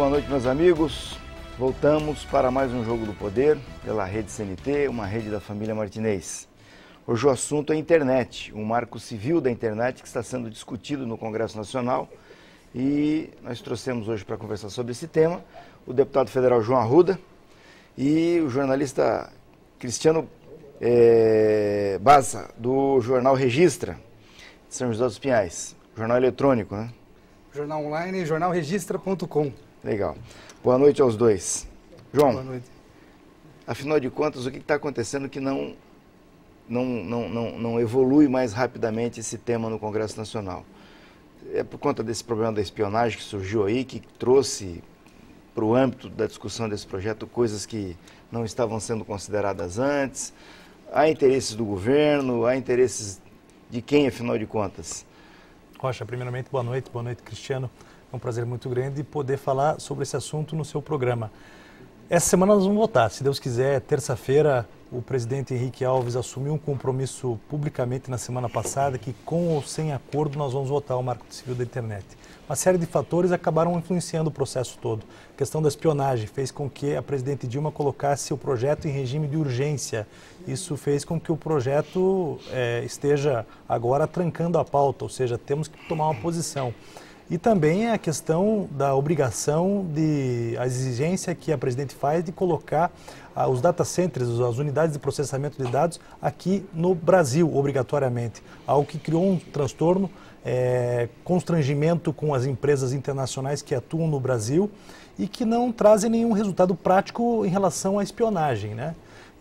boa noite, meus amigos. Voltamos para mais um Jogo do Poder, pela Rede CNT, uma rede da família Martinez. Hoje o assunto é a internet, um marco civil da internet que está sendo discutido no Congresso Nacional. E nós trouxemos hoje para conversar sobre esse tema o deputado federal João Arruda e o jornalista Cristiano Baza, do jornal Registra, de São José dos Pinhais. Jornal eletrônico, né? Jornal online, jornalregistra.com. Legal. Boa noite aos dois. João, boa noite. Afinal de contas, o que está acontecendo que não evolui mais rapidamente esse tema no Congresso Nacional? É por conta desse problema da espionagem que surgiu aí, que trouxe para o âmbito da discussão desse projeto coisas que não estavam sendo consideradas antes? Há interesses do governo? Há interesses de quem, afinal de contas? Rocha, primeiramente, boa noite, Cristiano. É um prazer muito grande poder falar sobre esse assunto no seu programa. Essa semana nós vamos votar, se Deus quiser, terça-feira. O presidente Henrique Alves assumiu um compromisso publicamente na semana passada que, com ou sem acordo, nós vamos votar o Marco Civil da Internet. Uma série de fatores acabaram influenciando o processo todo. A questão da espionagem fez com que a presidente Dilma colocasse o projeto em regime de urgência. Isso fez com que o projeto esteja agora trancando a pauta, ou seja, temos que tomar uma posição. E também a questão da obrigação, a exigência que a presidente faz de colocar os data centers, as unidades de processamento de dados aqui no Brasil, obrigatoriamente. Algo que criou um transtorno, constrangimento com as empresas internacionais que atuam no Brasil e que não trazem nenhum resultado prático em relação à espionagem, né?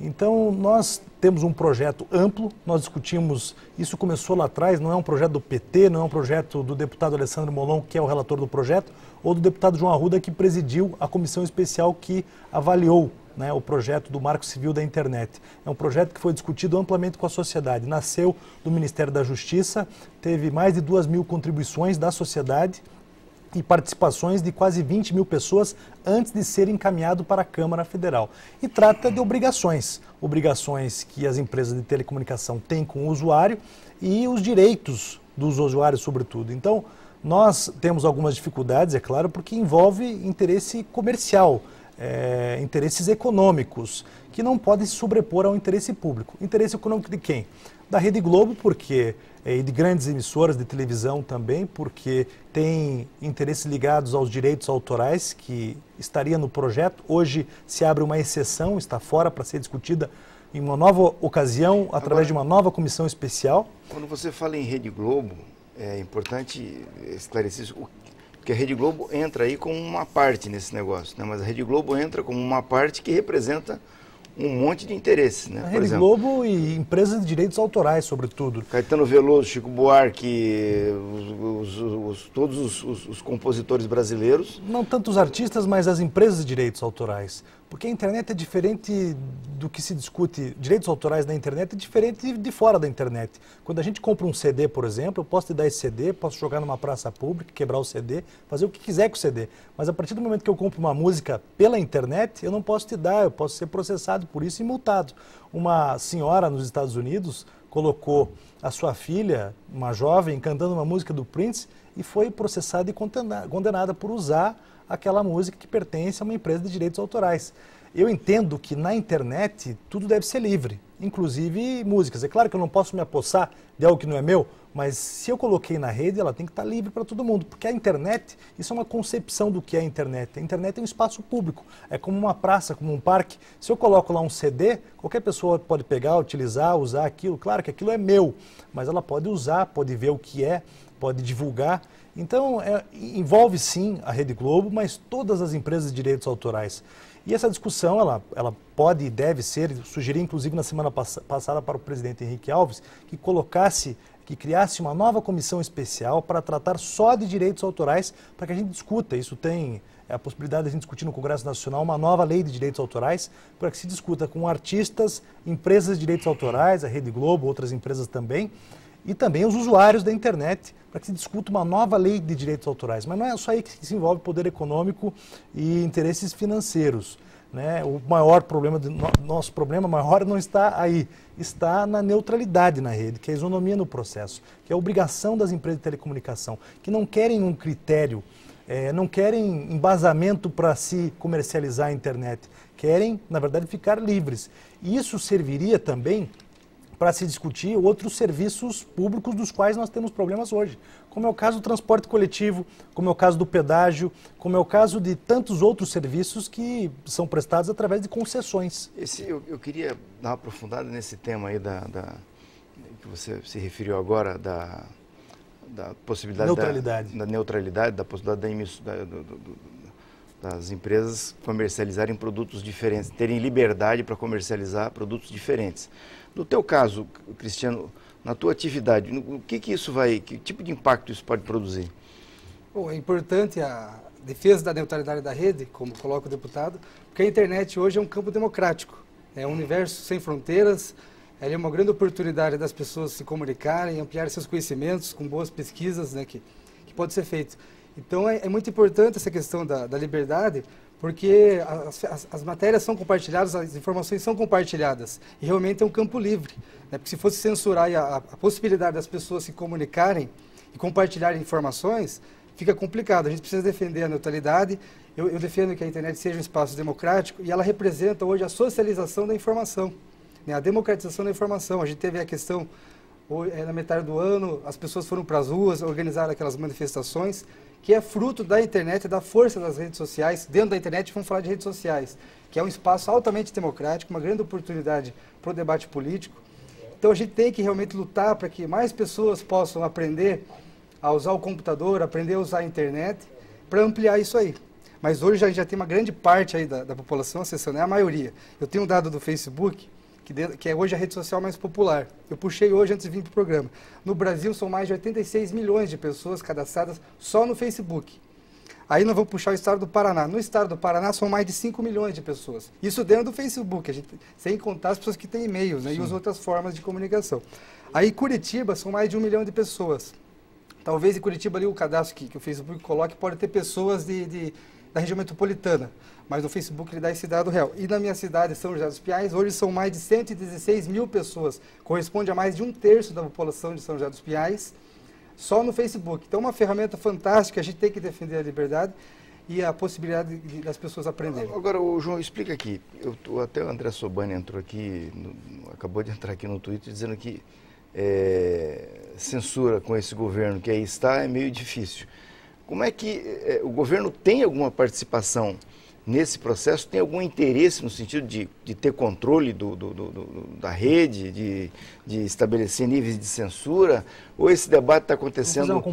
Então, nós temos um projeto amplo, nós discutimos, isso começou lá atrás, não é um projeto do PT, não é um projeto do deputado Alessandro Molon, que é o relator do projeto, ou do deputado João Arruda, que presidiu a comissão especial que avaliou, né, o projeto do Marco Civil da Internet. É um projeto que foi discutido amplamente com a sociedade, nasceu do Ministério da Justiça, teve mais de 2.000 contribuições da sociedade, e participações de quase 20 mil pessoas antes de ser encaminhado para a Câmara Federal. E trata de obrigações que as empresas de telecomunicação têm com o usuário e os direitos dos usuários, sobretudo. Então, nós temos algumas dificuldades, é claro, porque envolve interesse comercial, interesses econômicos, que não podem se sobrepor ao interesse público. Interesse econômico de quem? Da Rede Globo, porque e de grandes emissoras de televisão também, porque tem interesses ligados aos direitos autorais que estaria no projeto. Hoje se abre uma exceção, está fora para ser discutida em uma nova ocasião, através de uma nova comissão especial. Quando você fala em Rede Globo, é importante esclarecer isso, porque a Rede Globo entra aí como uma parte nesse negócio, né? Mas a Rede Globo entra como uma parte que representa um monte de interesses, né? A Rede Globo e empresas de direitos autorais, sobretudo. Caetano Veloso, Chico Buarque, todos os compositores brasileiros. Não tanto os artistas, mas as empresas de direitos autorais. Porque a internet é diferente do que se discute. Direitos autorais na internet é diferente de fora da internet. Quando a gente compra um CD, por exemplo, eu posso te dar esse CD, posso jogar numa praça pública, quebrar o CD, fazer o que quiser com o CD. Mas a partir do momento que eu compro uma música pela internet, eu não posso te dar, eu posso ser processado por isso e multado. Uma senhora nos Estados Unidos colocou a sua filha, uma jovem, cantando uma música do Prince e foi processada e condenada por usar aquela música que pertence a uma empresa de direitos autorais. Eu entendo que na internet tudo deve ser livre, inclusive músicas. É claro que eu não posso me apossar de algo que não é meu, mas se eu coloquei na rede, ela tem que estar livre para todo mundo, porque a internet, isso é uma concepção do que é a internet. A internet é um espaço público, é como uma praça, como um parque. Se eu coloco lá um CD, qualquer pessoa pode pegar, utilizar, usar aquilo. Claro que aquilo é meu, mas ela pode usar, pode ver o que é, pode divulgar. Então, envolve sim a Rede Globo, mas todas as empresas de direitos autorais. E essa discussão, ela pode e deve ser, sugeri inclusive na semana passada para o presidente Henrique Alves, que criasse uma nova comissão especial para tratar só de direitos autorais, para que a gente discuta. Isso tem a possibilidade de a gente discutir no Congresso Nacional uma nova lei de direitos autorais, para que se discuta com artistas, empresas de direitos autorais, a Rede Globo, outras empresas também, e também os usuários da internet, para que se discuta uma nova lei de direitos autorais. Mas não é só aí que se envolve poder econômico e interesses financeiros, né? O maior problema, nosso problema maior não está aí, está na neutralidade na rede, que é a isonomia no processo, que é a obrigação das empresas de telecomunicação, que não querem um critério não querem embasamento para se comercializar a internet, querem, na verdade, ficar livres. E isso serviria também para se discutir outros serviços públicos dos quais nós temos problemas hoje, como é o caso do transporte coletivo, como é o caso do pedágio, como é o caso de tantos outros serviços que são prestados através de concessões. Eu queria dar uma aprofundada nesse tema aí que você se referiu agora, da possibilidade da neutralidade, da possibilidade das empresas comercializarem produtos diferentes, terem liberdade para comercializar produtos diferentes. No teu caso, Cristiano, na tua atividade, que tipo de impacto isso pode produzir? Bom, é importante a defesa da neutralidade da rede, como coloca o deputado, porque a internet hoje é um campo democrático, é um universo sem fronteiras, é uma grande oportunidade das pessoas se comunicarem, ampliar seus conhecimentos com boas pesquisas, né, que pode ser feito. Então é muito importante essa questão da liberdade, porque as matérias são compartilhadas, as informações são compartilhadas, e realmente é um campo livre, né? Porque se fosse censurar a possibilidade das pessoas se comunicarem e compartilharem informações, fica complicado. A gente precisa defender a neutralidade. Eu defendo que a internet seja um espaço democrático, e ela representa hoje a socialização da informação, né? A democratização da informação. A gente teve a questão, na metade do ano, as pessoas foram para as ruas, organizaram aquelas manifestações, que é fruto da internet, da força das redes sociais. Dentro da internet, vamos falar de redes sociais, que é um espaço altamente democrático, uma grande oportunidade para o debate político. Então a gente tem que realmente lutar para que mais pessoas possam aprender a usar o computador, aprender a usar a internet, para ampliar isso aí. Mas hoje já tem uma grande parte aí da população acessando, é a maioria. Eu tenho um dado do Facebook, que é hoje a rede social mais popular. Eu puxei hoje antes de vir para o programa. No Brasil são mais de 86 milhões de pessoas cadastradas só no Facebook. Aí nós vamos puxar o estado do Paraná. No estado do Paraná são mais de 5 milhões de pessoas. Isso dentro do Facebook, sem contar as pessoas que têm e-mails, né, e as outras formas de comunicação. Aí Curitiba são mais de 1 milhão de pessoas. Talvez em Curitiba ali o cadastro que o Facebook coloque pode ter pessoas da região metropolitana, mas no Facebook ele dá esse dado real. E na minha cidade, São José dos Pinhais, hoje são mais de 116 mil pessoas, corresponde a mais de 1/3 da população de São José dos Pinhais, só no Facebook. Então é uma ferramenta fantástica, a gente tem que defender a liberdade e a possibilidade das pessoas aprenderem. Agora, João, explica aqui, até o André Sobani entrou aqui, acabou de entrar aqui no Twitter dizendo que censura com esse governo que aí está é meio difícil. Como é que o governo tem alguma participação nesse processo? Tem algum interesse no sentido de ter controle da rede, de estabelecer níveis de censura? Ou esse debate está acontecendo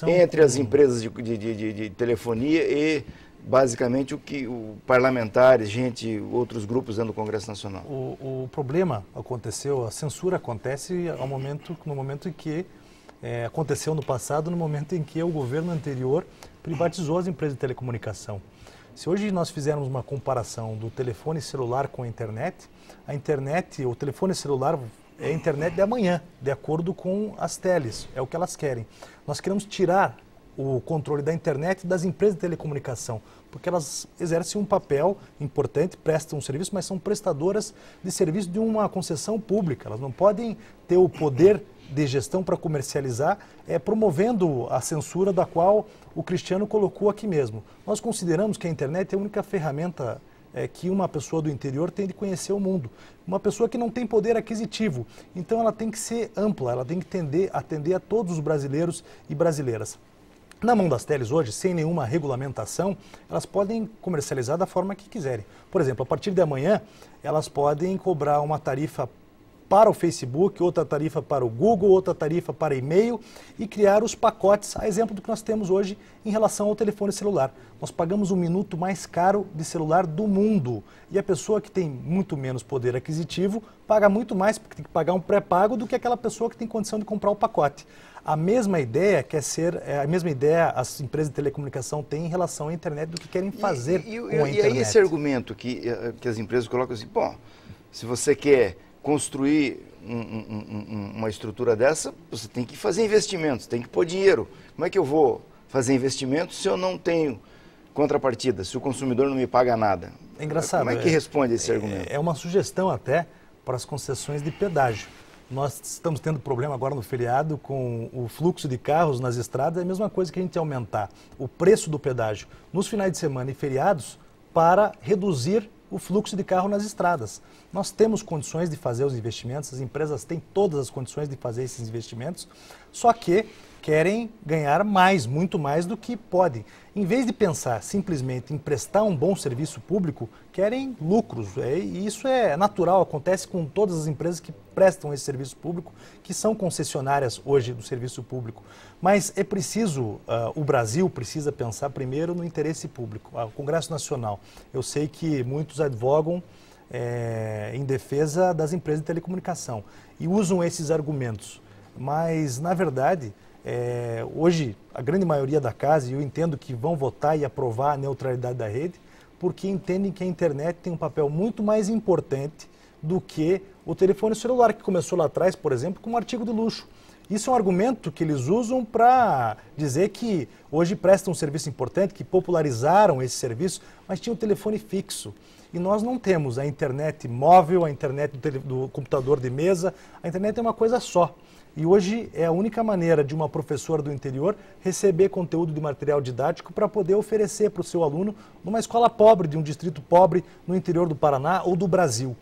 entre as empresas de telefonia e, basicamente, parlamentares, outros grupos dentro do Congresso Nacional? O problema aconteceu, a censura acontece no momento em que aconteceu no passado, no momento em que o governo anterior privatizou as empresas de telecomunicação. Se hoje nós fizermos uma comparação do telefone celular com a internet, o telefone celular é a internet de amanhã, de acordo com as teles, é o que elas querem. Nós queremos tirar o controle da internet das empresas de telecomunicação, porque elas exercem um papel importante, prestam um serviço, mas são prestadoras de serviço de uma concessão pública. Elas não podem ter o poder de gestão para comercializar, promovendo a censura da qual o Cristiano colocou aqui mesmo. Nós consideramos que a internet é a única ferramenta que uma pessoa do interior tem de conhecer o mundo. Uma pessoa que não tem poder aquisitivo. Então ela tem que ser ampla, ela tem que atender a todos os brasileiros e brasileiras. Na mão das teles hoje, sem nenhuma regulamentação, elas podem comercializar da forma que quiserem. Por exemplo, a partir de amanhã, elas podem cobrar uma tarifa para o Facebook, outra tarifa para o Google, outra tarifa para e-mail e criar os pacotes, a exemplo do que nós temos hoje em relação ao telefone celular. Nós pagamos o minuto mais caro de celular do mundo e a pessoa que tem muito menos poder aquisitivo paga muito mais, porque tem que pagar um pré-pago do que aquela pessoa que tem condição de comprar o pacote. A mesma ideia as empresas de telecomunicação têm em relação à internet do que querem fazer com a internet. E aí esse argumento que as empresas colocam assim, se você quer construir uma estrutura dessa, você tem que fazer investimentos, tem que pôr dinheiro. Como é que eu vou fazer investimentos se eu não tenho contrapartida, se o consumidor não me paga nada? É engraçado. Como é que responde esse argumento? É uma sugestão até para as concessões de pedágio. Nós estamos tendo problema agora no feriado com o fluxo de carros nas estradas, é a mesma coisa que a gente aumentar o preço do pedágio nos finais de semana e feriados para reduzir o fluxo de carro nas estradas. Nós temos condições de fazer os investimentos, as empresas têm todas as condições de fazer esses investimentos, só que querem ganhar mais, muito mais do que podem. Em vez de pensar simplesmente em prestar um bom serviço público, querem lucros. E isso é natural, acontece com todas as empresas que prestam esse serviço público, que são concessionárias hoje do serviço público. Mas é preciso, o Brasil precisa pensar primeiro no interesse público. O Congresso Nacional, eu sei que muitos advogam em defesa das empresas de telecomunicação e usam esses argumentos, mas na verdade hoje a grande maioria da casa, e eu entendo que vão votar e aprovar a neutralidade da rede, porque entendem que a internet tem um papel muito mais importante do que o telefone celular, que começou lá atrás, por exemplo, como um artigo de luxo. Isso é um argumento que eles usam para dizer que hoje prestam um serviço importante, que popularizaram esse serviço, mas tinha um telefone fixo. E nós não temos a internet móvel, a internet do computador de mesa, a internet é uma coisa só. E hoje é a única maneira de uma professora do interior receber conteúdo de material didático para poder oferecer para o seu aluno numa escola pobre, de um distrito pobre no interior do Paraná ou do Brasil.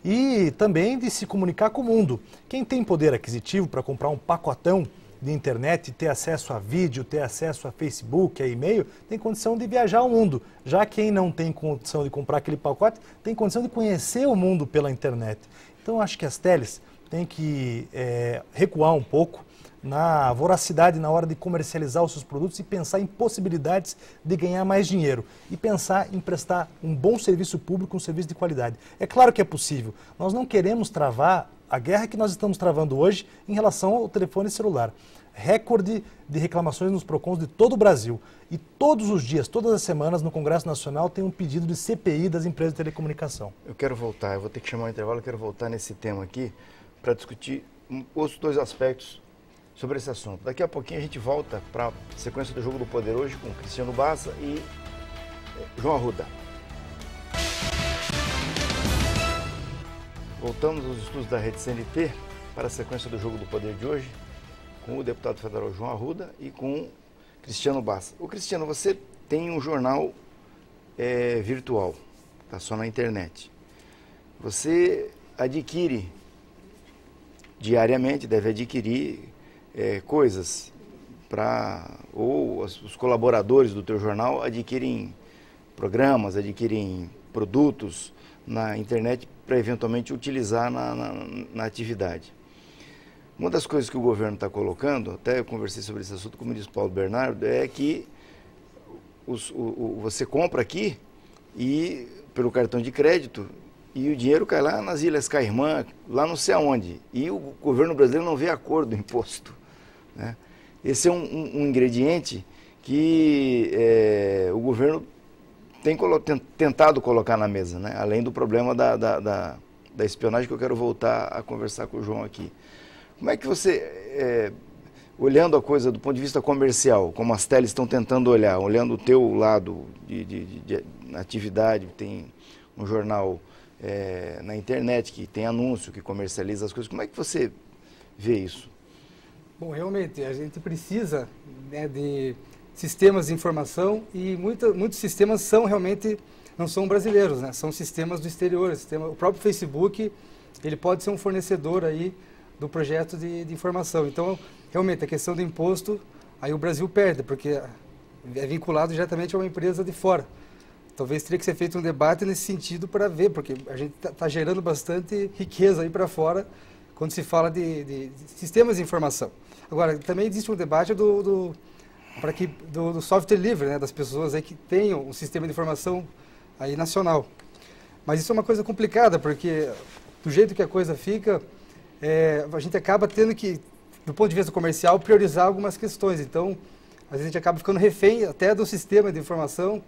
E também de se comunicar com o mundo. Quem tem poder aquisitivo para comprar um pacotão de internet, ter acesso a vídeo, ter acesso a Facebook, a e-mail, tem condição de viajar ao mundo. Já quem não tem condição de comprar aquele pacote, tem condição de conhecer o mundo pela internet. Então, acho que as teles têm que recuar um pouco na voracidade na hora de comercializar os seus produtos e pensar em possibilidades de ganhar mais dinheiro e pensar em prestar um bom serviço público, um serviço de qualidade. É claro que é possível. Nós não queremos travar a guerra que nós estamos travando hoje em relação ao telefone celular. Recorde de reclamações nos PROCONs de todo o Brasil. E todos os dias, todas as semanas, no Congresso Nacional tem um pedido de CPI das empresas de telecomunicação. Eu quero voltar, eu vou ter que chamar um intervalo, eu quero voltar nesse tema aqui para discutir outros dois aspectos sobre esse assunto. Daqui a pouquinho a gente volta para a sequência do Jogo do Poder hoje com Cristiano Bassa e João Arruda. Voltamos aos estudos da Rede CNT para a sequência do Jogo do Poder de hoje com o deputado federal João Arruda e com Cristiano Bassa. Ô Cristiano, você tem um jornal virtual, está só na internet. Você adquire diariamente, deve adquirir coisas ou os colaboradores do teu jornal adquirem programas, adquirem produtos na internet para eventualmente utilizar na atividade. Uma das coisas que o governo está colocando, até eu conversei sobre esse assunto com o ministro Paulo Bernardo, é que você compra aqui e pelo cartão de crédito e o dinheiro cai lá nas Ilhas Caimã, lá não sei aonde, e o governo brasileiro não vê a cor do imposto, né? Esse é um ingrediente que o governo tem tentado colocar na mesa, né? Além do problema da espionagem, que eu quero voltar a conversar com o João aqui. Como é que você, olhando a coisa do ponto de vista comercial, como as teles estão tentando olhar, olhando o teu lado de atividade, tem um jornal na internet que tem anúncio, que comercializa as coisas, como é que você vê isso? Bom, realmente, a gente precisa, né, de sistemas de informação e muitos sistemas não são brasileiros, né? São sistemas do exterior. O próprio Facebook, ele pode ser um fornecedor aí do projeto de informação. Então, realmente, a questão do imposto, aí o Brasil perde, porque é vinculado diretamente a uma empresa de fora. Talvez teria que ser feito um debate nesse sentido para ver, porque a gente está gerando bastante riqueza aí para fora quando se fala de sistemas de informação. Agora, também existe um debate do software livre, né, das pessoas aí que tenham um sistema de informação aí nacional. Mas isso é uma coisa complicada, porque do jeito que a coisa fica, a gente acaba tendo que, do ponto de vista comercial, priorizar algumas questões. Então, às vezes a gente acaba ficando refém até do sistema de informação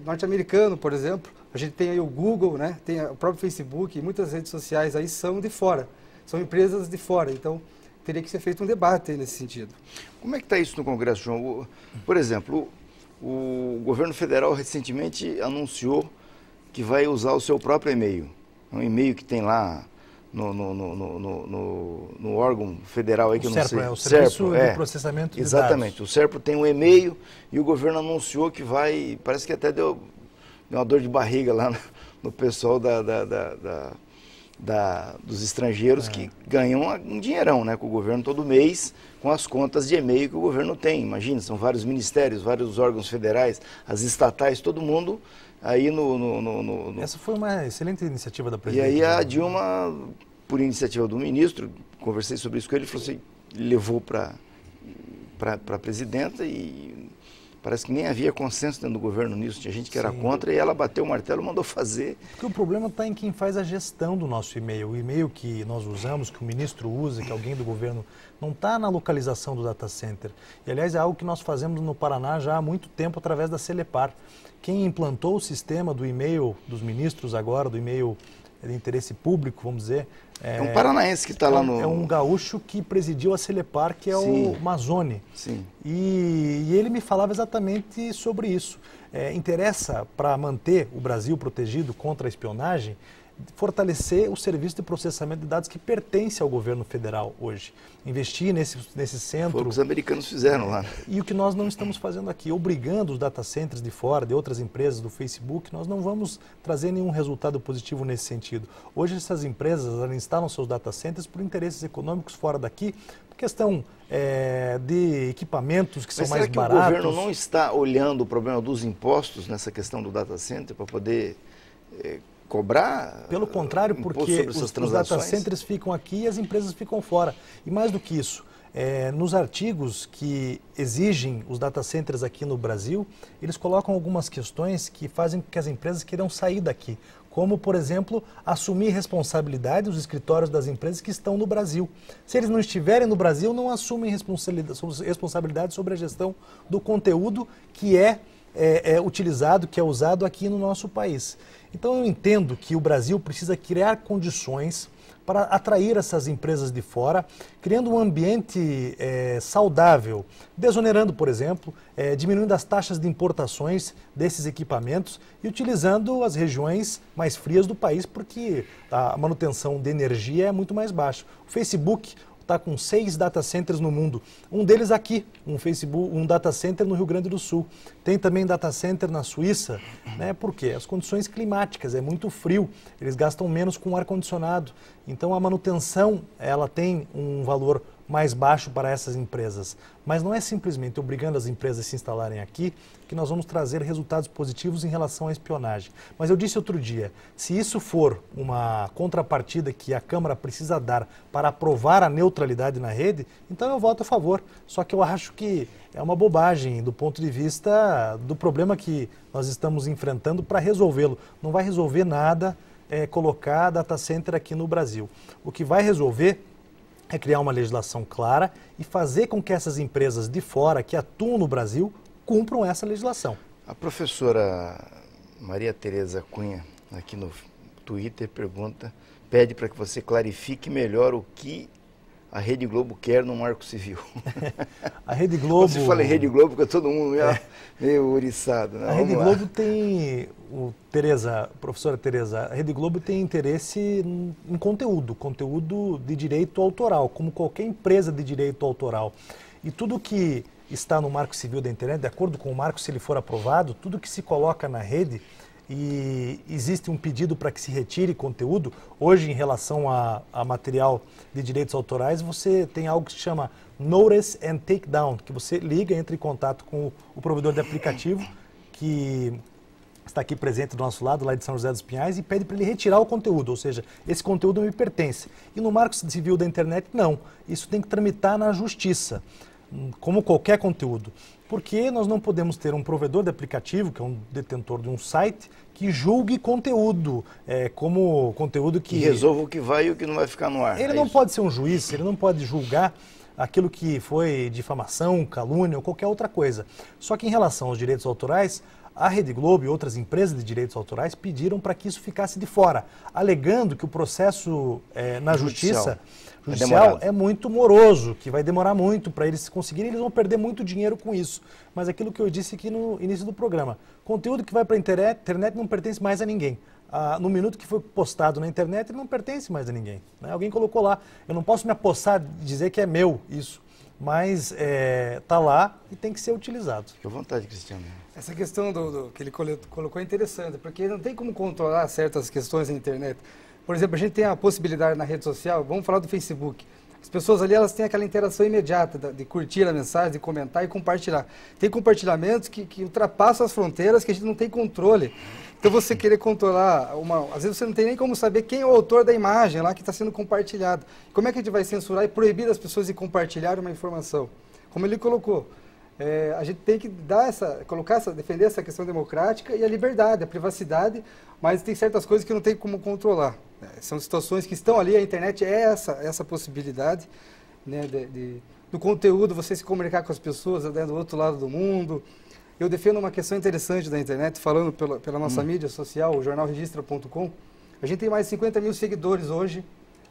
norte-americano, por exemplo. A gente tem aí o Google, né, tem o próprio Facebook, e muitas redes sociais aí são de fora, são empresas de fora. Então, teria que ser feito um debate nesse sentido. Como é que está isso no Congresso, João? Por exemplo, o governo federal recentemente anunciou que vai usar o seu próprio e-mail. É um e-mail que tem lá no órgão federal aí que eu não sei. O Serviço de Processamento de Exatamente. Dados. O SERPRO tem um e-mail e o governo anunciou que vai, parece que até deu uma dor de barriga lá no pessoal dos estrangeiros que ganham um dinheirão, né, com o governo todo mês, com as contas de e-mail que o governo tem. Imagina, são vários ministérios, vários órgãos federais, as estatais, todo mundo aí Essa foi uma excelente iniciativa da presidente. E aí a Dilma, por iniciativa do ministro, conversei sobre isso com ele, ele falou assim, levou para a presidenta e parece que nem havia consenso dentro do governo nisso, tinha gente que era contra e ela bateu o martelo e mandou fazer. Porque o problema está em quem faz a gestão do nosso e-mail. O e-mail que nós usamos, que o ministro usa, que alguém do governo, não está na localização do data center. E, aliás, é algo que nós fazemos no Paraná já há muito tempo através da Celepar. Quem implantou o sistema do e-mail dos ministros agora, do e-mail de interesse público, vamos dizer... É um paranaense que está lá no... É um gaúcho que presidiu a Celepar, que é o Mazzoni. Sim. E ele me falava exatamente sobre isso. Interessa, para manter o Brasil protegido contra a espionagem, fortalecer o serviço de processamento de dados que pertence ao governo federal hoje. Investir nesse centro... Foi o que os americanos fizeram lá. E o que nós não estamos fazendo aqui, obrigando os data centers de fora, de outras empresas, do Facebook, nós não vamos trazer nenhum resultado positivo nesse sentido. Hoje essas empresas instalam seus data centers por interesses econômicos fora daqui, por questão de equipamentos que são mais baratos. Mas será que o governo não está olhando o problema dos impostos nessa questão do data center para poder... cobrar? Pelo contrário, porque os data centers ficam aqui e as empresas ficam fora. E mais do que isso, nos artigos que exigem os data centers aqui no Brasil, eles colocam algumas questões que fazem com que as empresas queiram sair daqui. Como, por exemplo, assumir responsabilidade os escritórios das empresas que estão no Brasil. Se eles não estiverem no Brasil, não assumem responsabilidade sobre a gestão do conteúdo que é utilizado, que é usado aqui no nosso país. Então eu entendo que o Brasil precisa criar condições para atrair essas empresas de fora, criando um ambiente saudável, desonerando, por exemplo, diminuindo as taxas de importações desses equipamentos e utilizando as regiões mais frias do país, porque a manutenção de energia é muito mais baixa. O Facebook está com 6 data centers no mundo. Um deles aqui, um data center no Rio Grande do Sul. Tem também data center na Suíça, né? Por quê? As condições climáticas, é muito frio, eles gastam menos com ar-condicionado. Então a manutenção, ela tem um valor mais baixo para essas empresas. Mas não é simplesmente obrigando as empresas a se instalarem aqui que nós vamos trazer resultados positivos em relação à espionagem. Mas eu disse outro dia, se isso for uma contrapartida que a Câmara precisa dar para aprovar a neutralidade na rede, então eu voto a favor. Só que eu acho que é uma bobagem do ponto de vista do problema que nós estamos enfrentando para resolvê-lo. Não vai resolver nada colocar data center aqui no Brasil. O que vai resolver é criar uma legislação clara e fazer com que essas empresas de fora que atuam no Brasil cumpram essa legislação. A professora Maria Tereza Cunha, aqui no Twitter, pede para que você clarifique melhor o que a Rede Globo quer no Marco Civil. A Rede Globo... Você fala em Rede Globo, porque todo mundo meio ouriçado. Né? A Rede Globo tem... Professora Tereza, a Rede Globo tem interesse em conteúdo de direito autoral, como qualquer empresa de direito autoral. E tudo que está no Marco Civil da Internet, de acordo com o marco, se ele for aprovado, tudo que se coloca na rede e existe um pedido para que se retire conteúdo, hoje em relação a material de direitos autorais, você tem algo que se chama Notice and Takedown, que você liga, entra em contato com o provedor de aplicativo, que está aqui presente do nosso lado, lá de São José dos Pinhais, e pede para ele retirar o conteúdo, ou seja, esse conteúdo me pertence. E no Marco Civil da Internet, não. Isso tem que tramitar na Justiça, como qualquer conteúdo. Porque nós não podemos ter um provedor de aplicativo, que é um detentor de um site, que julgue conteúdo, como conteúdo que... E resolva o que vai e o que não vai ficar no ar. Ele não pode ser um juiz, ele não pode julgar aquilo que foi difamação, calúnia ou qualquer outra coisa. Só que em relação aos direitos autorais, a Rede Globo e outras empresas de direitos autorais pediram para que isso ficasse de fora, alegando que o processo na Justiça judicial é muito moroso, que vai demorar muito para eles conseguirem, eles vão perder muito dinheiro com isso. Mas aquilo que eu disse aqui no início do programa, conteúdo que vai para a internet não pertence mais a ninguém. no minuto que foi postado na internet, ele não pertence mais a ninguém. Né? Alguém colocou lá. Eu não posso me apossar de dizer que é meu isso, mas está lá e tem que ser utilizado. Fique à vontade, Cristiano. Essa questão que ele colocou é interessante, porque não tem como controlar certas questões na internet. Por exemplo, a gente tem a possibilidade na rede social, vamos falar do Facebook. As pessoas ali, elas têm aquela interação imediata de curtir a mensagem, de comentar e compartilhar. Tem compartilhamentos que ultrapassam as fronteiras, que a gente não tem controle. Então, você querer controlar, às vezes você não tem nem como saber quem é o autor da imagem lá que está sendo compartilhado. Como é que a gente vai censurar e proibir as pessoas de compartilhar uma informação? Como ele colocou, a gente tem que defender essa questão democrática e a liberdade, a privacidade, mas tem certas coisas que não tem como controlar. São situações que estão ali, a internet é essa possibilidade, né, do conteúdo, você se comunicar com as pessoas do outro lado do mundo. Eu defendo uma questão interessante da internet, falando pela nossa mídia social, o jornalregistra.com. A gente tem mais de 50 mil seguidores hoje,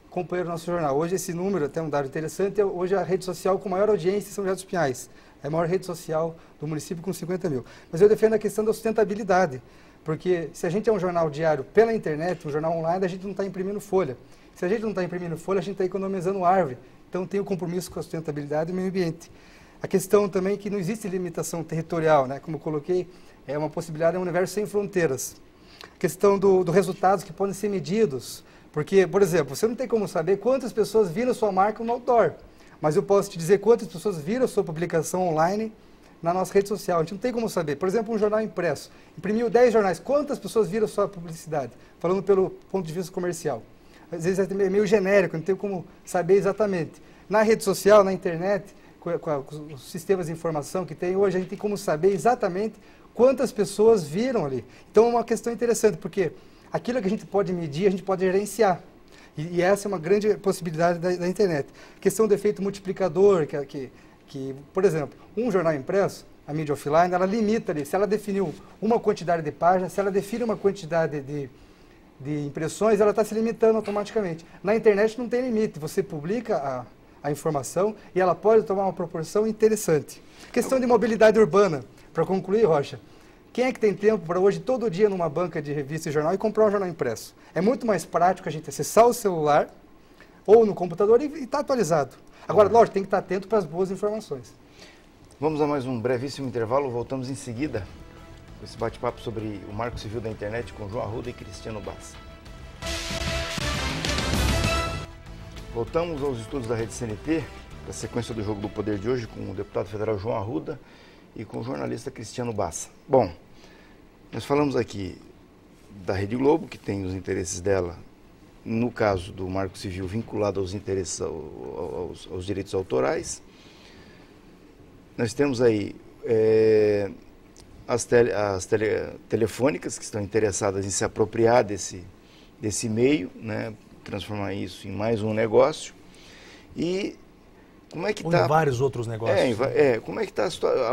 acompanhando o nosso jornal. Hoje esse número, até um dado interessante, hoje é a rede social com maior audiência em São José dos Pinhais. É a maior rede social do município com 50 mil. Mas eu defendo a questão da sustentabilidade, porque se a gente é um jornal diário pela internet, um jornal online, a gente não está imprimindo folha. Se a gente não está imprimindo folha, a gente está economizando árvore. Então tem o compromisso com a sustentabilidade e o meio ambiente. A questão também é que não existe limitação territorial, né? Como eu coloquei, é uma possibilidade, é um universo sem fronteiras. A questão dos resultados que podem ser medidos, porque, por exemplo, você não tem como saber quantas pessoas viram sua marca no outdoor, mas eu posso te dizer quantas pessoas viram sua publicação online na nossa rede social. A gente não tem como saber. Por exemplo, um jornal impresso, imprimiu 10 jornais, quantas pessoas viram sua publicidade? Falando pelo ponto de vista comercial. Às vezes é meio genérico, não tem como saber exatamente. Na rede social, na internet, com os sistemas de informação que tem hoje, a gente tem como saber exatamente quantas pessoas viram ali. Então é uma questão interessante, porque aquilo que a gente pode medir, a gente pode gerenciar. E essa é uma grande possibilidade da internet. A questão do efeito multiplicador, que, por exemplo, um jornal impresso, a mídia offline, ela limita ali, se ela definiu uma quantidade de páginas, se ela define uma quantidade de impressões, ela está se limitando automaticamente. Na internet não tem limite, você publica a informação e ela pode tomar uma proporção interessante. Questão de mobilidade urbana, para concluir, Rocha, quem é que tem tempo para hoje, todo dia, numa banca de revista e jornal e comprar um jornal impresso? É muito mais prático a gente acessar o celular ou no computador e estar atualizado. Agora, lógico, tem que estar atento para as boas informações. Vamos a mais um brevíssimo intervalo, voltamos em seguida com esse bate-papo sobre o Marco Civil da Internet com João Arruda e Cristiano Bassa. Voltamos aos estudos da Rede CNT, da sequência do Jogo do Poder de hoje, com o deputado federal João Arruda e com o jornalista Cristiano Bassa. Bom, nós falamos aqui da Rede Globo, que tem os interesses dela, no caso do Marco Civil, vinculado aos interesses, aos direitos autorais. Nós temos aí as telefônicas, que estão interessadas em se apropriar desse meio, né, transformar isso em mais um negócio. E como é que está... vários outros negócios. Como é que está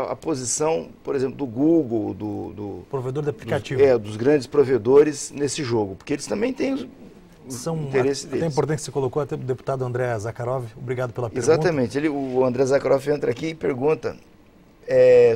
a posição, por exemplo, do Google, do provedor de aplicativo. Dos grandes provedores nesse jogo? Porque eles também têm o interesse deles. É importante que você colocou, até o deputado André Zakharov, obrigado pela pergunta. Exatamente, o André Zakharov entra aqui e pergunta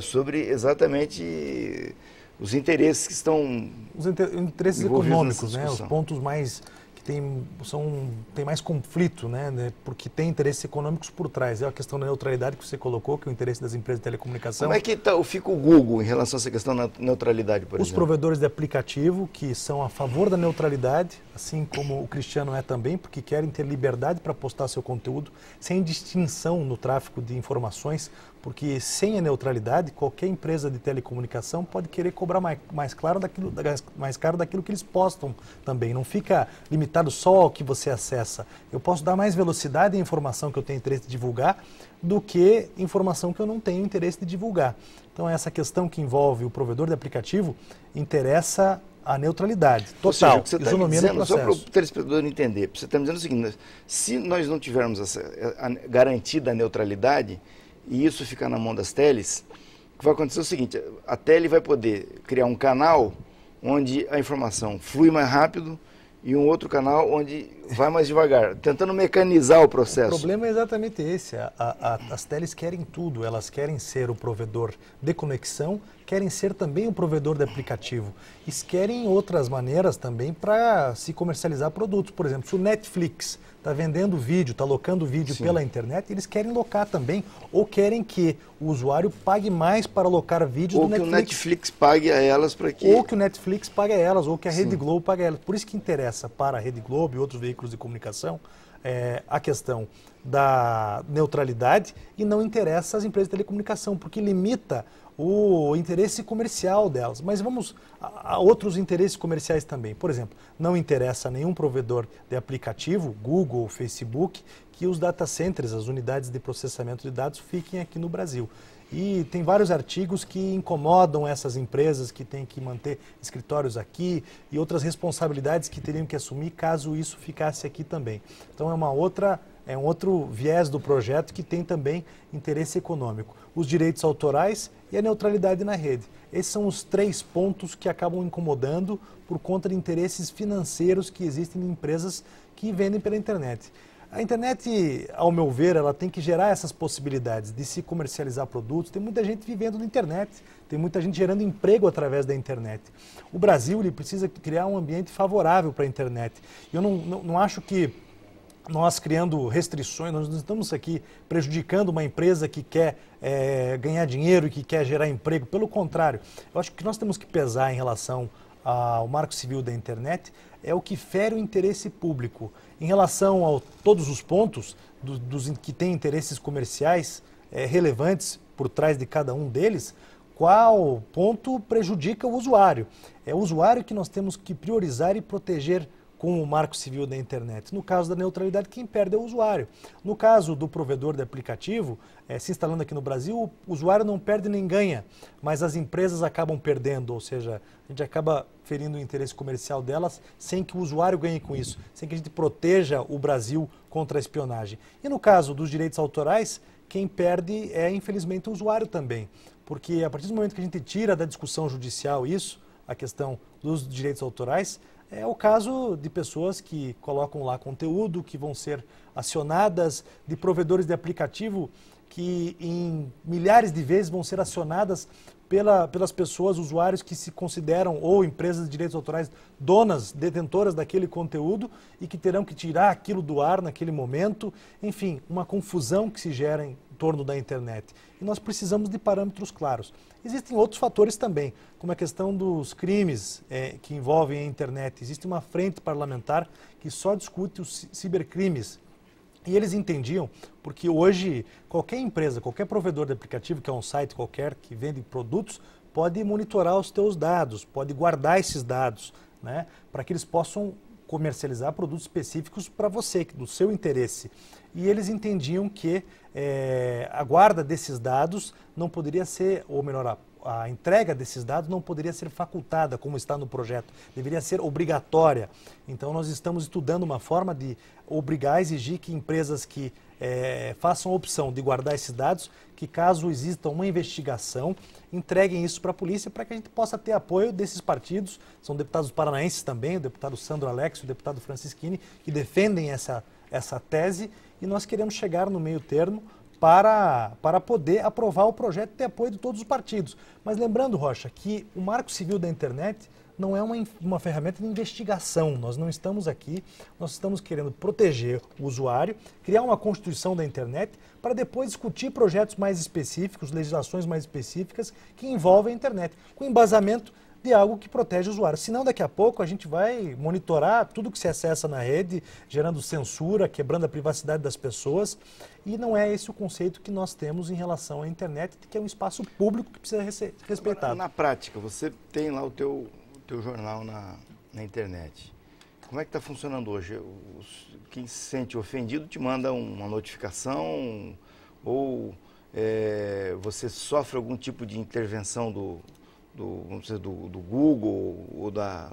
sobre exatamente os interesses que estão... Os interesses econômicos, né? Os pontos mais... tem mais conflito, né, porque tem interesses econômicos por trás. É a questão da neutralidade que você colocou, que é o interesse das empresas de telecomunicação. Como é que fica o Google em relação a essa questão da neutralidade, por exemplo? Os provedores de aplicativo que são a favor da neutralidade, assim como o Cristiano é também, porque querem ter liberdade para postar seu conteúdo, sem distinção no tráfego de informações, porque sem a neutralidade, qualquer empresa de telecomunicação pode querer cobrar mais caro daquilo que eles postam também. Não fica limitado só ao que você acessa. Eu posso dar mais velocidade à informação que eu tenho interesse de divulgar do que informação que eu não tenho interesse de divulgar. Então, essa questão que envolve o provedor de aplicativo interessa a neutralidade total. Ou seja, o que você está dizendo, só para o telespectador entender, você está me dizendo o seguinte: se nós não tivermos garantida a neutralidade, e isso ficar na mão das teles, o que vai acontecer é o seguinte: a tele vai poder criar um canal onde a informação flui mais rápido e um outro canal onde vai mais devagar, tentando mecanizar o processo. O problema é exatamente esse. As teles querem tudo, elas querem ser o provedor de conexão, querem ser também um provedor de aplicativo. Eles querem outras maneiras também para se comercializar produtos. Por exemplo, se o Netflix está vendendo vídeo, está locando vídeo pela internet, eles querem locar também, ou querem que o usuário pague mais para locar vídeos do Netflix. Ou que o Netflix pague a elas para que... Ou que o Netflix pague a elas, ou que a Rede Globo pague a elas. Por isso que interessa para a Rede Globo e outros veículos de comunicação a questão da neutralidade e não interessa às empresas de telecomunicação, porque limita o interesse comercial delas. Mas vamos a outros interesses comerciais também. Por exemplo, não interessa a nenhum provedor de aplicativo, Google, Facebook, que os data centers, as unidades de processamento de dados, fiquem aqui no Brasil. E tem vários artigos que incomodam essas empresas que têm que manter escritórios aqui e outras responsabilidades que teriam que assumir caso isso ficasse aqui também. Então é um outro viés do projeto que tem também interesse econômico. Os direitos autorais e a neutralidade na rede. Esses são os 3 pontos que acabam incomodando por conta de interesses financeiros que existem em empresas que vendem pela internet. A internet, ao meu ver, ela tem que gerar essas possibilidades de se comercializar produtos. Tem muita gente vivendo na internet, tem muita gente gerando emprego através da internet. O Brasil ele precisa criar um ambiente favorável para a internet. Eu não acho que nós criando restrições, nós não estamos aqui prejudicando uma empresa que quer ganhar dinheiro e que quer gerar emprego. Pelo contrário, eu acho que nós temos que pesar em relação ao Marco Civil da internet é o que fere o interesse público. Em relação a todos os pontos dos que têm interesses comerciais relevantes por trás de cada um deles, qual ponto prejudica o usuário? É o usuário que nós temos que priorizar e proteger com o Marco Civil da internet. No caso da neutralidade, quem perde é o usuário. No caso do provedor de aplicativo, se instalando aqui no Brasil, o usuário não perde nem ganha, mas as empresas acabam perdendo, ou seja, a gente acaba ferindo o interesse comercial delas sem que o usuário ganhe com isso, sem que a gente proteja o Brasil contra a espionagem. E no caso dos direitos autorais, quem perde é, infelizmente, o usuário também, porque a partir do momento que a gente tira da discussão judicial isso, a questão dos direitos autorais, é o caso de pessoas que colocam lá conteúdo, que vão ser acionadas, de provedores de aplicativo que em milhares de vezes vão ser acionadas pelas pessoas, usuários que se consideram, ou empresas de direitos autorais, donas, detentoras daquele conteúdo e que terão que tirar aquilo do ar naquele momento. Enfim, uma confusão que se gera em torno da internet. E nós precisamos de parâmetros claros. Existem outros fatores também, como a questão dos crimes que envolvem a internet. Existe uma frente parlamentar que só discute os cibercrimes. E eles entendiam, porque hoje qualquer empresa, qualquer provedor de aplicativo, que é um site qualquer que vende produtos, pode monitorar os teus dados, pode guardar esses dados, né, para que eles possam comercializar produtos específicos para você, do seu interesse. E eles entendiam que a guarda desses dados não poderia ser, ou melhor, a entrega desses dados não poderia ser facultada, como está no projeto, deveria ser obrigatória. Então nós estamos estudando uma forma de obrigar, exigir que empresas que façam a opção de guardar esses dados, que caso exista uma investigação, entreguem isso para a polícia para que a gente possa ter apoio desses partidos. São deputados paranaenses também, o deputado Sandro Alex, o deputado Francisquini, que defendem essa tese, e nós queremos chegar no meio termo para poder aprovar o projeto e ter apoio de todos os partidos. Mas lembrando, Rocha, que o Marco Civil da internet não é uma ferramenta de investigação. Nós não estamos aqui, nós estamos querendo proteger o usuário, criar uma constituição da internet para depois discutir projetos mais específicos, legislações mais específicas que envolvem a internet, com embasamento de algo que protege o usuário. Senão, daqui a pouco, a gente vai monitorar tudo que se acessa na rede, gerando censura, quebrando a privacidade das pessoas. E não é esse o conceito que nós temos em relação à internet, que é um espaço público que precisa ser respeitado. Na prática, você tem lá o teu jornal na internet. Como é que está funcionando hoje? Quem se sente ofendido te manda uma notificação ou você sofre algum tipo de intervenção vamos dizer, do Google ou da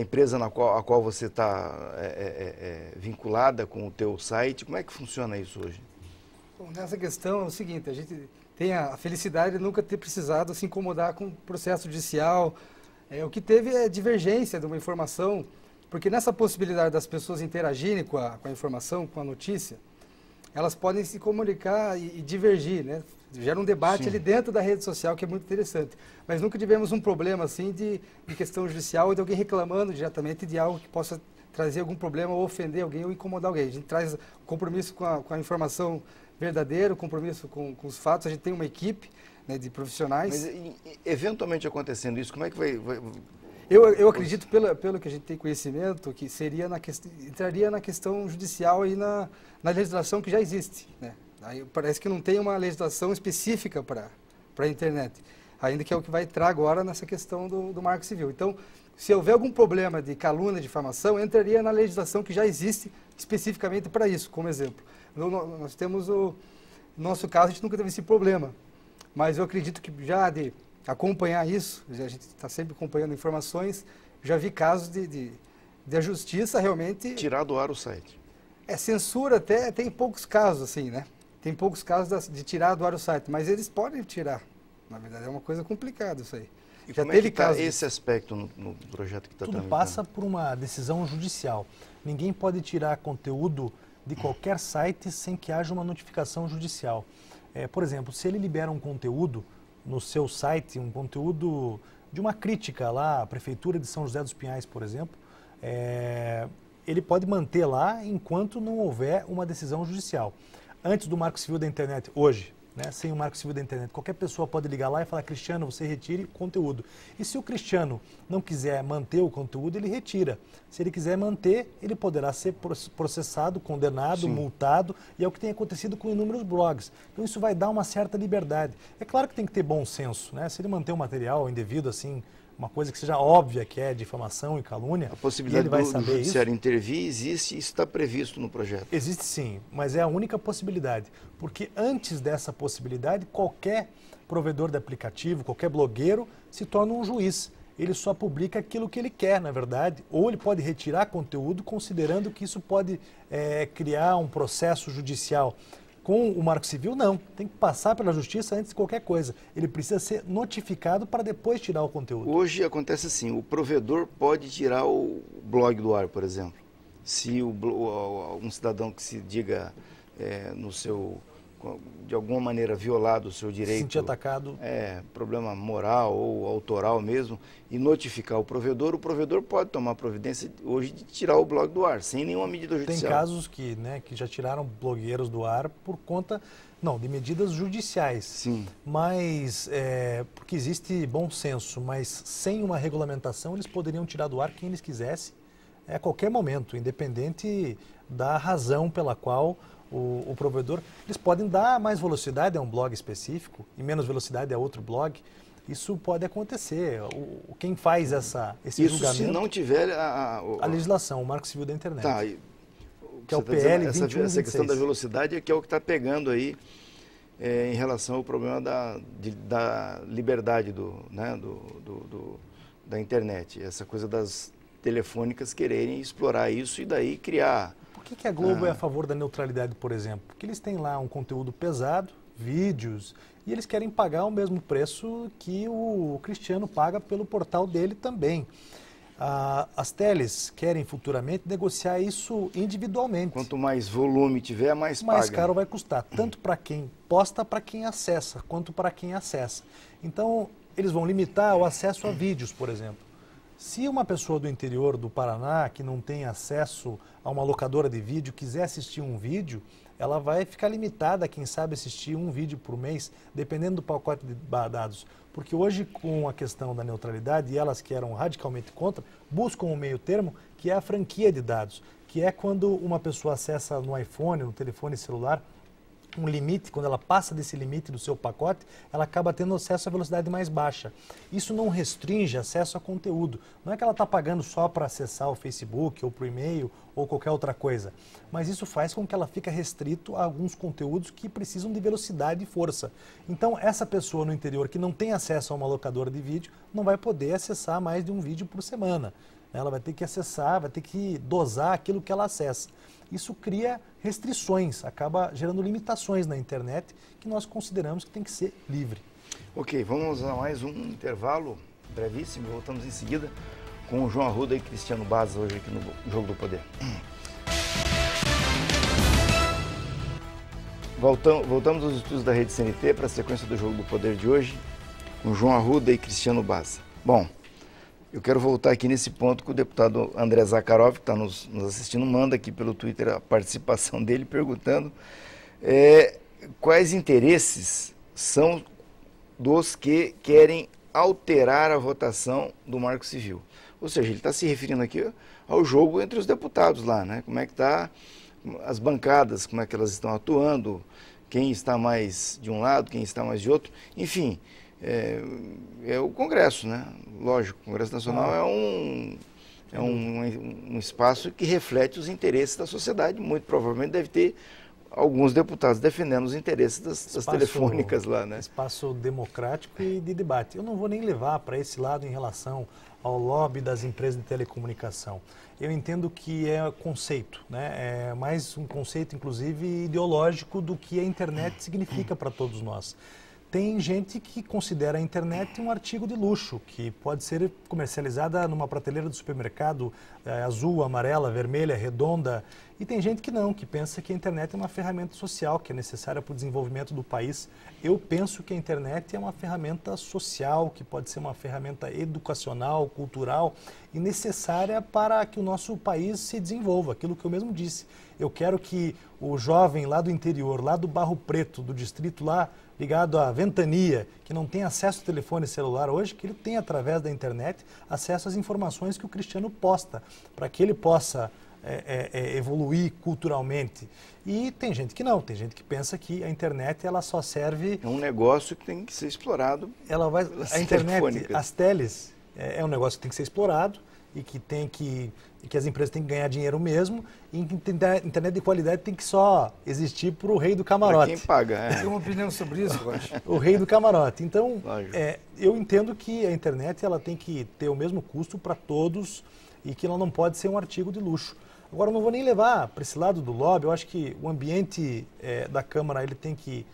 empresa a qual você está vinculada com o teu site? Como é que funciona isso hoje? Bom, nessa questão é o seguinte, a gente tem a felicidade de nunca ter precisado se incomodar com o processo judicial. O que teve é divergência de uma informação, porque nessa possibilidade das pessoas interagirem com a informação, com a notícia, elas podem se comunicar e divergir, né? Gera um debate ali dentro da rede social que é muito interessante. Mas nunca tivemos um problema assim de questão judicial ou de alguém reclamando diretamente de algo que possa trazer algum problema ou ofender alguém ou incomodar alguém. A gente traz compromisso com a informação verdadeira, compromisso com os fatos. A gente tem uma equipe, né, de profissionais. Mas eventualmente acontecendo isso, como é que vai... Eu acredito, pelo que a gente tem conhecimento, que seria entraria na questão judicial e na legislação que já existe, né? Aí parece que não tem uma legislação específica para a internet, ainda que é o que vai entrar agora nessa questão do Marco Civil. Então, se houver algum problema de calúnia, difamação, entraria na legislação que já existe especificamente para isso, como exemplo. Nós temos no nosso caso, a gente nunca teve esse problema, mas eu acredito que já de acompanhar isso, a gente está sempre acompanhando informações, já vi casos de a justiça realmente... Tirar do ar o site. Censura até tem poucos casos, assim, né? Tem poucos casos de tirar do ar o site, mas eles podem tirar. Na verdade, é uma coisa complicada isso aí. E já como teve é que está esse aspecto no projeto que está tramitando? Tudo passa por uma decisão judicial. Ninguém pode tirar conteúdo de qualquer site sem que haja uma notificação judicial. Por exemplo, se ele libera um conteúdo no seu site, um conteúdo de uma crítica lá à Prefeitura de São José dos Pinhais, por exemplo, ele pode manter lá enquanto não houver uma decisão judicial. Antes do Marco Civil da Internet, hoje, né, sem o Marco Civil da Internet, qualquer pessoa pode ligar lá e falar: Cristiano, você retire o conteúdo. E se o Cristiano não quiser manter o conteúdo, ele retira. Se ele quiser manter, ele poderá ser processado, condenado, multado, e é o que tem acontecido com inúmeros blogs. Então isso vai dar uma certa liberdade. É claro que tem que ter bom senso, né? Se ele manter um material indevido, assim, uma coisa que seja óbvia, que é difamação e calúnia, a possibilidade ele vai saber do judiciário intervir existe, isso está previsto no projeto? Existe sim, mas é a única possibilidade, porque antes dessa possibilidade, qualquer provedor de aplicativo, qualquer blogueiro, se torna um juiz. Ele só publica aquilo que ele quer, na verdade, ou ele pode retirar conteúdo considerando que isso pode criar um processo judicial. Com o Marco Civil, não. Tem que passar pela justiça antes de qualquer coisa. Ele precisa ser notificado para depois tirar o conteúdo. Hoje acontece assim, o provedor pode tirar o blog do ar, por exemplo. Se um cidadão que se diga de alguma maneira violado o seu direito... Se sentir atacado. Problema moral ou autoral mesmo, e notificar o provedor pode tomar providência hoje de tirar o blog do ar, sem nenhuma medida judicial. Tem casos que já tiraram blogueiros do ar por conta, de medidas judiciais. Sim. Mas, porque existe bom senso, mas sem uma regulamentação eles poderiam tirar do ar quem eles quisessem a qualquer momento, independente da razão pela qual o provedor... Eles podem dar mais velocidade a um blog específico e menos velocidade a outro blog. Isso pode acontecer. Quem faz esse julgamento... Isso se não tiver a legislação, o Marco Civil da Internet. Tá, que é o PL 2126. Essa questão da velocidade é que é o que está pegando aí em relação ao problema da liberdade da internet. Essa coisa das telefônicas quererem explorar isso e daí criar... Por que a Globo é a favor da neutralidade, por exemplo? Porque eles têm lá um conteúdo pesado, vídeos, e eles querem pagar o mesmo preço que o Cristiano paga pelo portal dele também. As teles querem futuramente negociar isso individualmente. Quanto mais volume tiver, mais paga. Mais caro vai custar, tanto para quem posta, para quem acessa, quanto para quem acessa. Então, eles vão limitar o acesso a vídeos, por exemplo. Se uma pessoa do interior do Paraná, que não tem acesso a uma locadora de vídeo, quiser assistir um vídeo, ela vai ficar limitada a quem sabe assistir um vídeo por mês, dependendo do pacote de dados. Porque hoje, com a questão da neutralidade, e elas que eram radicalmente contra, buscam um meio termo, que é a franquia de dados, que é quando uma pessoa acessa no iPhone, no telefone celular, um limite, quando ela passa desse limite do seu pacote, ela acaba tendo acesso à velocidade mais baixa. Isso não restringe acesso a conteúdo. Não é que ela está pagando só para acessar o Facebook, ou para o e-mail, ou qualquer outra coisa. Mas isso faz com que ela fique restrito a alguns conteúdos que precisam de velocidade e força. Então, essa pessoa no interior que não tem acesso a uma locadora de vídeo, não vai poder acessar mais de um vídeo por semana. Ela vai ter que acessar, vai ter que dosar aquilo que ela acessa. Isso cria restrições, acaba gerando limitações na internet que nós consideramos que tem que ser livre. Ok, vamos a mais um intervalo brevíssimo, voltamos em seguida com o João Arruda e Cristiano Bazas hoje aqui no Jogo do Poder. Voltamos aos estudos da Rede CNT para a sequência do Jogo do Poder de hoje, com João Arruda e Cristiano Baza. Bom, eu quero voltar aqui nesse ponto que o deputado André Zakharov, que está nos assistindo, manda aqui pelo Twitter a participação dele, perguntando quais interesses são dos que querem alterar a votação do Marco Civil. Ou seja, ele está se referindo aqui ao jogo entre os deputados lá, né? Como é que está as bancadas, como é que elas estão atuando, quem está mais de um lado, quem está mais de outro, enfim, é o Congresso, né? Lógico, o Congresso Nacional é um espaço que reflete os interesses da sociedade, muito provavelmente deve ter alguns deputados defendendo os interesses das telefônicas lá, né? Espaço democrático e de debate. Eu não vou nem levar para esse lado em relação ao lobby das empresas de telecomunicação. Eu entendo que é conceito, né? É mais um conceito, inclusive, ideológico do que a internet significa para todos nós. Tem gente que considera a internet um artigo de luxo, que pode ser comercializada numa prateleira do supermercado, azul, amarela, vermelha, redonda. E tem gente que não, que pensa que a internet é uma ferramenta social, que é necessária para o desenvolvimento do país. Eu penso que a internet é uma ferramenta social, que pode ser uma ferramenta educacional, cultural e necessária para que o nosso país se desenvolva, aquilo que eu mesmo disse. Eu quero que o jovem lá do interior, lá do Barro Preto, do distrito lá, ligado à Ventania, que não tem acesso ao telefone celular hoje, que ele tem, através da internet, acesso às informações que o Cristiano posta, para que ele possa evoluir culturalmente. E tem gente que não, tem gente que pensa que a internet ela só serve... É um negócio que tem que ser explorado. A internet, as teles, é um negócio que tem que ser explorado e que as empresas têm que ganhar dinheiro mesmo, e internet de qualidade tem que só existir para o rei do camarote. Pra quem paga, Tem uma opinião sobre isso, eu acho. O rei do camarote. Então, eu entendo que a internet ela tem que ter o mesmo custo para todos e que ela não pode ser um artigo de luxo. Agora, eu não vou nem levar para esse lado do lobby. Eu acho que o ambiente da Câmara ele tem que...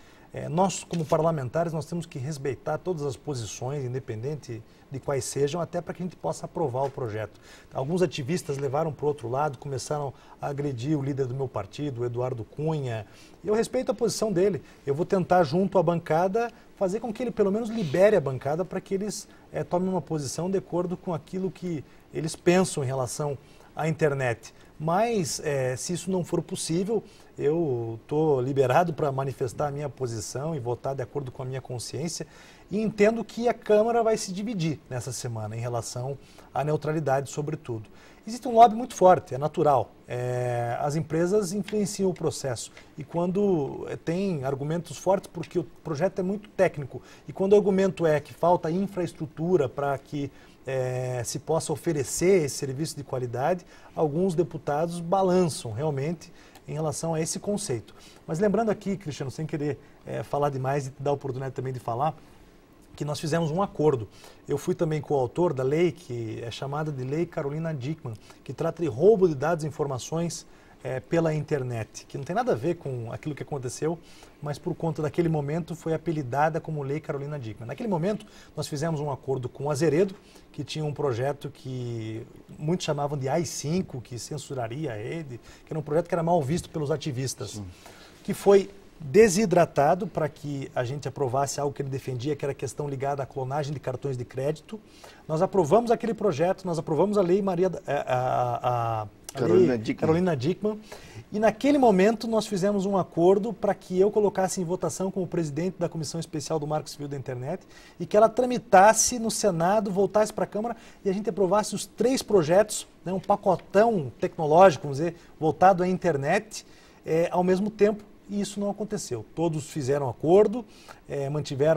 nós, como parlamentares, nós temos que respeitar todas as posições, independente de quais sejam, até para que a gente possa aprovar o projeto. Alguns ativistas levaram para o outro lado, começaram a agredir o líder do meu partido, o Eduardo Cunha. Eu respeito a posição dele. Eu vou tentar, junto à bancada, fazer com que ele pelo menos libere a bancada para que eles tomem uma posição de acordo com aquilo que eles pensam em relação à internet. Mas, se isso não for possível, eu estou liberado para manifestar a minha posição e votar de acordo com a minha consciência. E entendo que a Câmara vai se dividir nessa semana em relação à neutralidade, sobretudo. Existe um lobby muito forte, é natural. As empresas influenciam o processo. E quando tem argumentos fortes, porque o projeto é muito técnico, e quando o argumento é que falta infraestrutura para que se possa oferecer esse serviço de qualidade, alguns deputados balançam realmente em relação a esse conceito. Mas lembrando aqui, Cristiano, sem querer falar demais e te dar a oportunidade também de falar, que nós fizemos um acordo. Eu fui também coautor da lei, que é chamada de Lei Carolina Dickmann, que trata de roubo de dados e informações pela internet, que não tem nada a ver com aquilo que aconteceu, mas por conta daquele momento foi apelidada como Lei Carolina Dickmann. Naquele momento, nós fizemos um acordo com o Azeredo, que tinha um projeto que muitos chamavam de AI-5, que censuraria a rede, que era um projeto que era mal visto pelos ativistas, que foi desidratado para que a gente aprovasse algo que ele defendia, que era a questão ligada à clonagem de cartões de crédito. Nós aprovamos aquele projeto, nós aprovamos a Lei Carolina Dickmann, e naquele momento nós fizemos um acordo para que eu colocasse em votação como presidente da Comissão Especial do Marco Civil da Internet e que ela tramitasse no Senado, voltasse para a Câmara e a gente aprovasse os 3 projetos, né, um pacotão tecnológico, vamos dizer, voltado à internet, ao mesmo tempo. E isso não aconteceu. Todos fizeram acordo,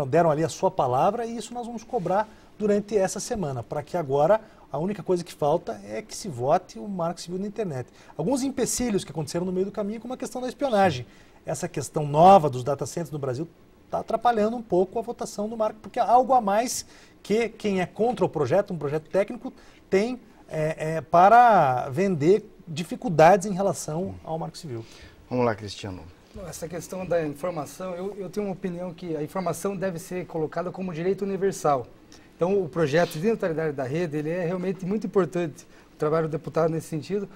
deram ali a sua palavra, e isso nós vamos cobrar durante essa semana, para que agora a única coisa que falta é que se vote o Marco Civil da Internet. Alguns empecilhos que aconteceram no meio do caminho, como a questão da espionagem. Essa questão nova dos data centers no Brasil está atrapalhando um pouco a votação do Marco, porque é algo a mais que quem é contra o projeto, um projeto técnico, tem para vender dificuldades em relação ao Marco Civil. Vamos lá, Cristiano. Essa questão da informação, eu tenho uma opinião que a informação deve ser colocada como direito universal. Então, o projeto de neutralidade da rede, ele é realmente muito importante, o trabalho do deputado nesse sentido,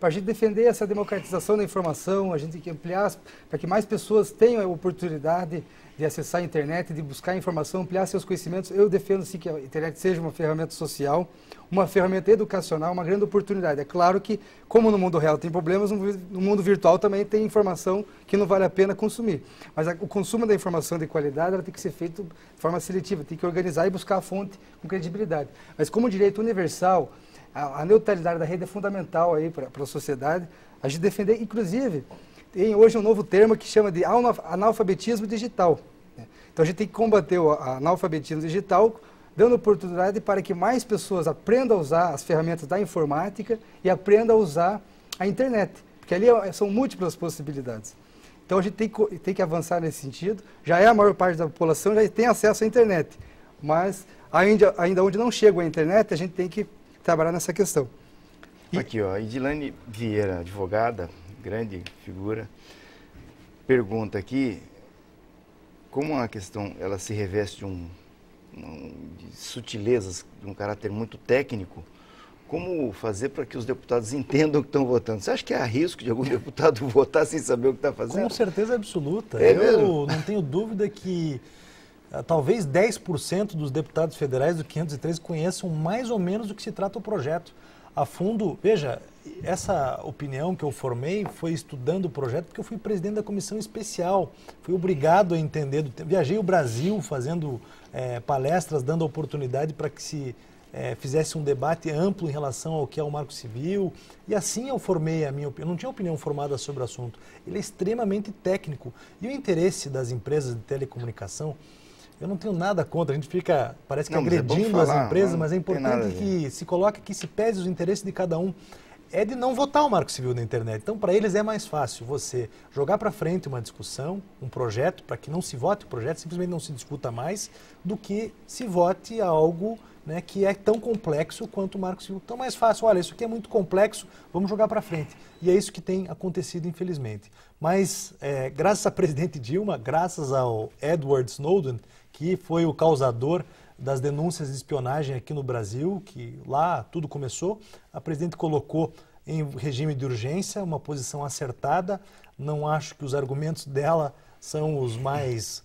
para a gente defender essa democratização da informação, a gente tem que ampliar para que mais pessoas tenham a oportunidade de acessar a internet, de buscar informação, ampliar seus conhecimentos. Eu defendo sim que a internet seja uma ferramenta social, uma ferramenta educacional, uma grande oportunidade. É claro que, como no mundo real tem problemas, no mundo virtual também tem informação que não vale a pena consumir. Mas o consumo da informação de qualidade ela tem que ser feito de forma seletiva, tem que organizar e buscar a fonte com credibilidade. Mas como direito universal, a neutralidade da rede é fundamental aí para a sociedade. A gente defender, inclusive, tem hoje um novo termo que chama de analfabetismo digital. Então a gente tem que combater o analfabetismo digital, dando oportunidade para que mais pessoas aprendam a usar as ferramentas da informática e aprendam a usar a internet, porque ali são múltiplas possibilidades. Então a gente tem que avançar nesse sentido. Já é a maior parte da população, já tem acesso à internet, mas ainda onde não chega a internet, a gente tem que trabalhar nessa questão. Aqui, ó, Edilane Vieira, advogada, grande figura, pergunta aqui como a questão ela se reveste de sutilezas, de um caráter muito técnico. Como fazer para que os deputados entendam o que estão votando? Você acha que há risco de algum deputado votar sem saber o que está fazendo? Com certeza absoluta. É Eu mesmo? não tenho dúvida que talvez 10% dos deputados federais do 513 conheçam mais ou menos do que se trata o projeto. A fundo, veja, essa opinião que eu formei foi estudando o projeto porque eu fui presidente da comissão especial. Fui obrigado a entender. Viajei o Brasil fazendo palestras, dando oportunidade para que se fizesse um debate amplo em relação ao que é o Marco Civil. E assim eu formei a minha opinião. Não tinha opinião formada sobre o assunto. Ele é extremamente técnico. E o interesse das empresas de telecomunicação, eu não tenho nada contra, a gente fica, parece que agredindo as empresas, mas é importante que se coloque, que se pese os interesses de cada um. É de não votar o Marco Civil na internet. Então, para eles é mais fácil você jogar para frente uma discussão, um projeto, para que não se vote o projeto, simplesmente não se discuta mais, do que se vote algo, né, que é tão complexo quanto o Marco Civil. Então, mais fácil, olha, isso aqui é muito complexo, vamos jogar para frente. E é isso que tem acontecido, infelizmente. Mas, graças à presidente Dilma, graças ao Edward Snowden, que foi o causador das denúncias de espionagem aqui no Brasil, que lá tudo começou, a presidente colocou em regime de urgência, uma posição acertada. Não acho que os argumentos dela são os mais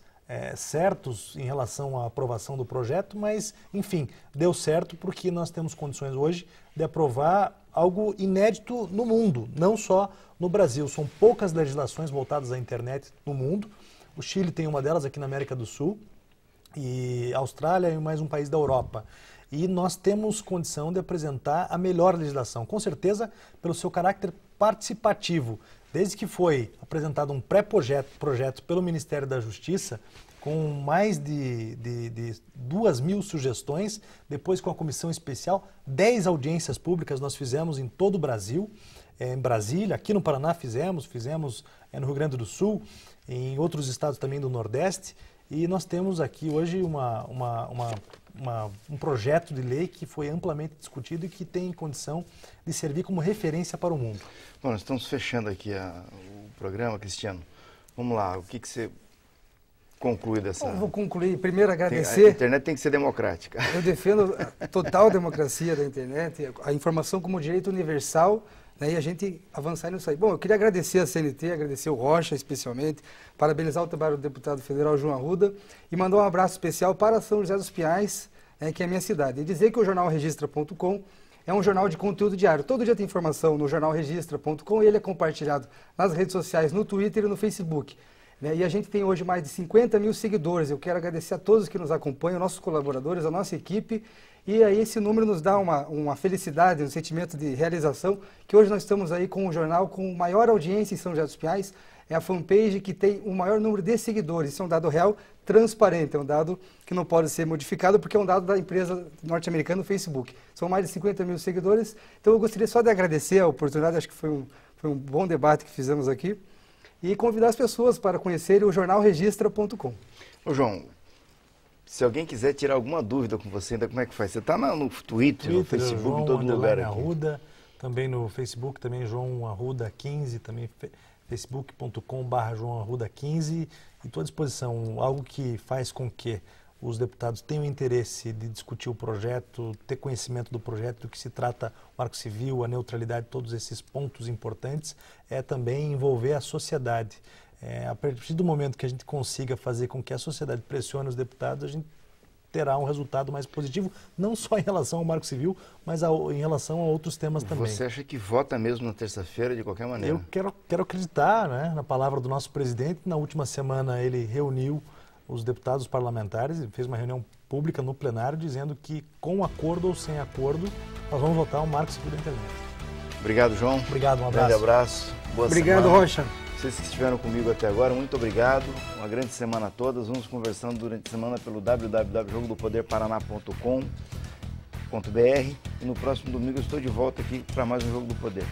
certos em relação à aprovação do projeto, mas, enfim, deu certo porque nós temos condições hoje de aprovar algo inédito no mundo, não só no Brasil. São poucas legislações voltadas à internet no mundo. O Chile tem uma delas aqui na América do Sul, e a Austrália e mais um país da Europa. E nós temos condição de apresentar a melhor legislação, com certeza pelo seu caráter participativo. Desde que foi apresentado um pré-projeto pelo Ministério da Justiça, com mais de 2.000 sugestões, depois com a comissão especial, 10 audiências públicas nós fizemos em todo o Brasil, em Brasília, aqui no Paraná fizemos no Rio Grande do Sul, em outros estados também do Nordeste. E nós temos aqui hoje um projeto de lei que foi amplamente discutido e que tem condição de servir como referência para o mundo. Bom, nós estamos fechando aqui o programa, Cristiano. Vamos lá, o que você conclui dessa... Eu vou concluir, primeiro agradecer... A internet tem que ser democrática. Eu defendo a total democracia da internet, a informação como direito universal, né, e a gente avançar nisso aí. Bom, eu queria agradecer a CNT, agradecer o Rocha especialmente, parabenizar o trabalho do deputado federal João Arruda e mandar um abraço especial para São José dos Pinhais, que é a minha cidade. E dizer que o jornal Registra.com é um jornal de conteúdo diário. Todo dia tem informação no jornal Registra.com e ele é compartilhado nas redes sociais, no Twitter e no Facebook. E a gente tem hoje mais de 50 mil seguidores. Eu quero agradecer a todos que nos acompanham, nossos colaboradores, a nossa equipe. E aí esse número nos dá uma felicidade, um sentimento de realização, que hoje nós estamos aí com um jornal com maior audiência em São José dos Pinhais. É a fanpage que tem o maior número de seguidores. Isso é um dado real, transparente, é um dado que não pode ser modificado, porque é um dado da empresa norte-americana, o Facebook. São mais de 50 mil seguidores. Então eu gostaria só de agradecer a oportunidade, acho que foi um bom debate que fizemos aqui, e convidar as pessoas para conhecerem o jornal Registra.com. Ô João, se alguém quiser tirar alguma dúvida com você, ainda como é que faz? Você está no Twitter, no Facebook, João, em todo lugar aqui. Arruda, também no Facebook, também João Arruda 15, também facebook.com/João Arruda 15, e estou à disposição. Algo que faz com que os deputados tenham interesse de discutir o projeto, ter conhecimento do projeto, do que se trata o Marco Civil, a neutralidade, todos esses pontos importantes, é também envolver a sociedade. A partir do momento que a gente consiga fazer com que a sociedade pressione os deputados, a gente terá um resultado mais positivo, não só em relação ao Marco Civil, mas em relação a outros temas também. Você acha que vota mesmo na terça-feira, de qualquer maneira? Eu quero acreditar, né, na palavra do nosso presidente. Na última semana ele reuniu os deputados parlamentares e fez uma reunião pública no plenário dizendo que, com acordo ou sem acordo, nós vamos votar o Marco Civil da internet. Obrigado, João. Obrigado, um abraço. Grande abraço. Boa Obrigado, semana. Rocha. Vocês que estiveram comigo até agora, muito obrigado. Uma grande semana a todas. Vamos conversando durante a semana pelo www.jogodopoderparaná.com.br e no próximo domingo eu estou de volta aqui para mais um Jogo do Poder.